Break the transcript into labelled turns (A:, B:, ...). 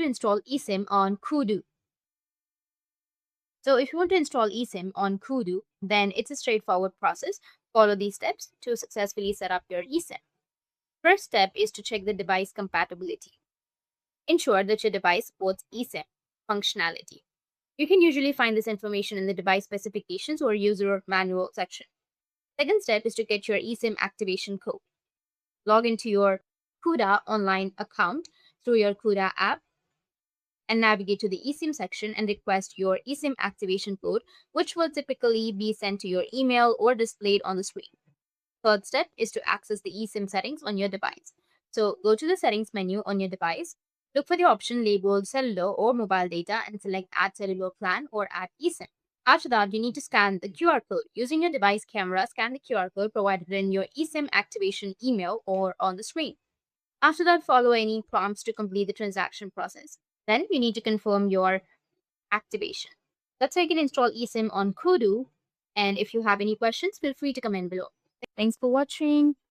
A: to install eSIM on Koodo. So if you want to install eSIM on Koodo, then it's a straightforward process. Follow these steps to successfully set up your eSIM. First step is to check the device compatibility. Ensure that your device supports eSIM functionality. You can usually find this information in the device specifications or user manual section. Second step is to get your eSIM activation code. Log into your Koodo online account through your Koodo app and navigate to the eSIM section and request your eSIM activation code, which will typically be sent to your email or displayed on the screen. Third step is to access the eSIM settings on your device. So go to the settings menu on your device, look for the option labeled cellular or mobile data and select add cellular plan or add eSIM. After that, you need to scan the QR code. Using your device camera, scan the QR code provided in your eSIM activation email or on the screen. After that, follow any prompts to complete the transaction process. Then you need to confirm your activation. That's how you can install eSIM on Koodo. And if you have any questions, feel free to comment below. Thanks for watching.